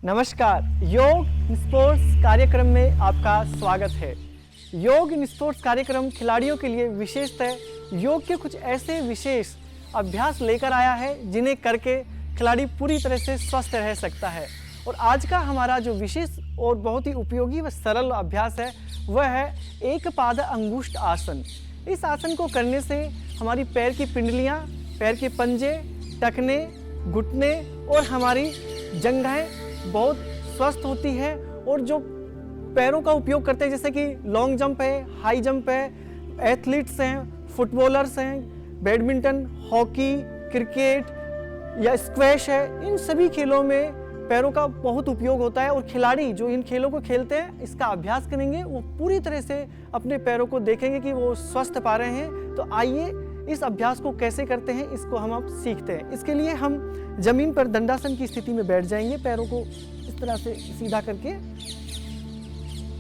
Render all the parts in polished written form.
नमस्कार, योग स्पोर्ट्स कार्यक्रम में आपका स्वागत है। योग स्पोर्ट्स कार्यक्रम खिलाड़ियों के लिए विशेषतः योग के कुछ ऐसे विशेष अभ्यास लेकर आया है जिन्हें करके खिलाड़ी पूरी तरह से स्वस्थ रह सकता है। और आज का हमारा जो विशेष और बहुत ही उपयोगी व सरल अभ्यास है वह है एक पाद अंगुष्ठ आसन। इस आसन को करने से हमारी पैर की पिंडलियाँ, पैर के पंजे, टखने, घुटने और हमारी जंघें बहुत स्वस्थ होती है। और जो पैरों का उपयोग करते हैं जैसे कि लॉन्ग जंप है, हाई जंप है, एथलीट्स हैं, फुटबॉलर्स हैं, बैडमिंटन, हॉकी, क्रिकेट या स्क्वैश है, इन सभी खेलों में पैरों का बहुत उपयोग होता है। और खिलाड़ी जो इन खेलों को खेलते हैं इसका अभ्यास करेंगे वो पूरी तरह से अपने पैरों को देखेंगे कि वो स्वस्थ पा रहे हैं। तो आइए इस अभ्यास को कैसे करते हैं इसको हम अब सीखते हैं। इसके लिए हम जमीन पर दंडासन की स्थिति में बैठ जाएंगे, पैरों को इस तरह से सीधा करके।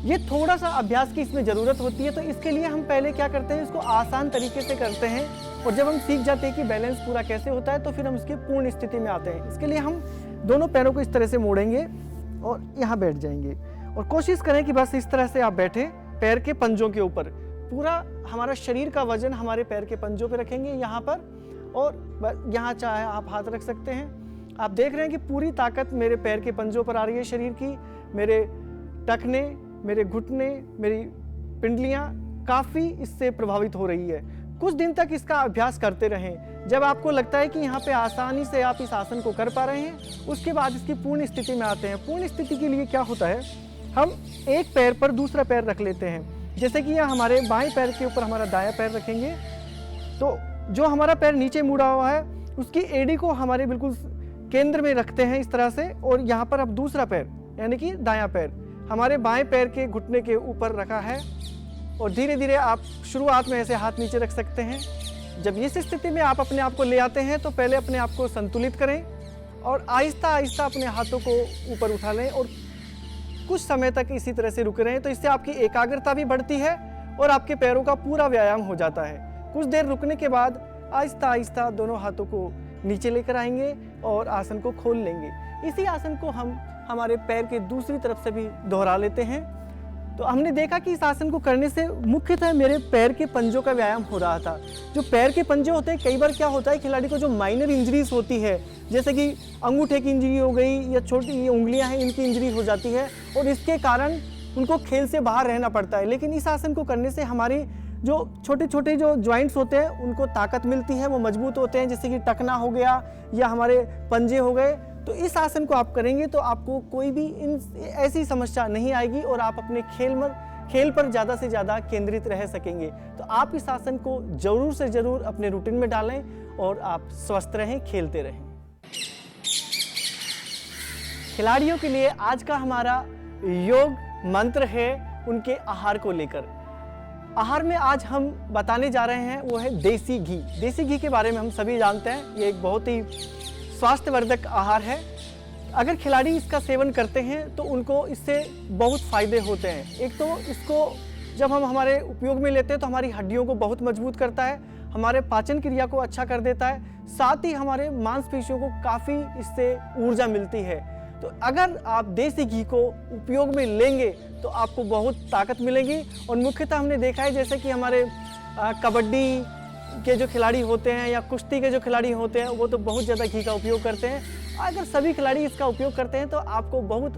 ये थोड़ा सा अभ्यास की इसमें ज़रूरत होती है, तो इसके लिए हम पहले क्या करते हैं, इसको आसान तरीके से करते हैं। और जब हम सीख जाते हैं कि बैलेंस पूरा कैसे होता है तो फिर हम इसकी पूर्ण स्थिति में आते हैं। इसके लिए हम दोनों पैरों को इस तरह से मोड़ेंगे और यहाँ बैठ जाएंगे। और कोशिश करें कि बस इस तरह से आप बैठें, पैर के पंजों के ऊपर। पूरा हमारा शरीर का वजन हमारे पैर के पंजों पे रखेंगे यहाँ पर, और यहाँ चाहे आप हाथ रख सकते हैं। आप देख रहे हैं कि पूरी ताकत मेरे पैर के पंजों पर आ रही है शरीर की। मेरे टखने, मेरे घुटने, मेरी पिंडलियाँ काफ़ी इससे प्रभावित हो रही है। कुछ दिन तक इसका अभ्यास करते रहें। जब आपको लगता है कि यहाँ पे आसानी से आप इस आसन को कर पा रहे हैं, उसके बाद इसकी पूर्ण स्थिति में आते हैं। पूर्ण स्थिति के लिए क्या होता है, हम एक पैर पर दूसरा पैर रख लेते हैं। जैसे कि यह हमारे बाएं पैर के ऊपर हमारा दायां पैर रखेंगे, तो जो हमारा पैर नीचे मुड़ा हुआ है उसकी एड़ी को हमारे बिल्कुल केंद्र में रखते हैं इस तरह से। और यहाँ पर अब दूसरा पैर यानी कि दायां पैर हमारे बाएं पैर के घुटने के ऊपर रखा है। और धीरे धीरे आप शुरुआत में ऐसे हाथ नीचे रख सकते हैं। जब इस स्थिति में आप अपने आप को ले आते हैं तो पहले अपने आप को संतुलित करें और आहिस्ता आहिस्ता अपने हाथों को ऊपर उठा लें और कुछ समय तक इसी तरह से रुके रहें। तो इससे आपकी एकाग्रता भी बढ़ती है और आपके पैरों का पूरा व्यायाम हो जाता है। कुछ देर रुकने के बाद आहिस्ता आहिस्ता दोनों हाथों को नीचे लेकर आएंगे और आसन को खोल लेंगे। इसी आसन को हम हमारे पैर के दूसरी तरफ से भी दोहरा लेते हैं। तो हमने देखा कि इस आसन को करने से मुख्यतः मेरे पैर के पंजों का व्यायाम हो रहा था। जो पैर के पंजे होते हैं, कई बार क्या होता है खिलाड़ी को जो माइनर इंजरीज होती है, जैसे कि अंगूठे की इंजरी हो गई या छोटी उंगलियां हैं इनकी इंजरी हो जाती है और इसके कारण उनको खेल से बाहर रहना पड़ता है। लेकिन इस आसन को करने से हमारी जो छोटे छोटे जो जॉइंट्स होते हैं उनको ताकत मिलती है, वो मजबूत होते हैं, जैसे कि टखना हो गया या हमारे पंजे हो गए। तो इस आसन को आप करेंगे तो आपको कोई भी ऐसी समस्या नहीं आएगी और आप अपने खेल पर ज़्यादा से ज़्यादा केंद्रित रह सकेंगे। तो आप इस आसन को ज़रूर से ज़रूर अपने रूटीन में डालें और आप स्वस्थ रहें, खेलते रहें। खिलाड़ियों के लिए आज का हमारा योग मंत्र है उनके आहार को लेकर। आहार में आज हम बताने जा रहे हैं वो है देसी घी। देसी घी के बारे में हम सभी जानते हैं, ये एक बहुत ही स्वास्थ्यवर्धक आहार है। अगर खिलाड़ी इसका सेवन करते हैं तो उनको इससे बहुत फ़ायदे होते हैं। एक तो इसको जब हम हमारे उपयोग में लेते हैं तो हमारी हड्डियों को बहुत मजबूत करता है, हमारे पाचन क्रिया को अच्छा कर देता है, साथ ही हमारे मांसपेशियों को काफ़ी इससे ऊर्जा मिलती है। तो अगर आप देसी घी को उपयोग में लेंगे तो आपको बहुत ताकत मिलेगी। और मुख्यतः हमने देखा है जैसे कि हमारे कबड्डी के जो खिलाड़ी होते हैं या कुश्ती के जो खिलाड़ी होते हैं वो तो बहुत ज़्यादा घी का उपयोग करते हैं। अगर सभी खिलाड़ी इसका उपयोग करते हैं तो आपको बहुत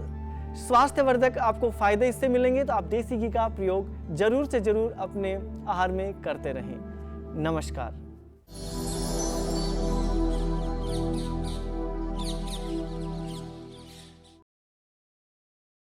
स्वास्थ्यवर्धक आपको फ़ायदे इससे मिलेंगे। तो आप देसी घी का प्रयोग ज़रूर से ज़रूर अपने आहार में करते रहें। नमस्कार।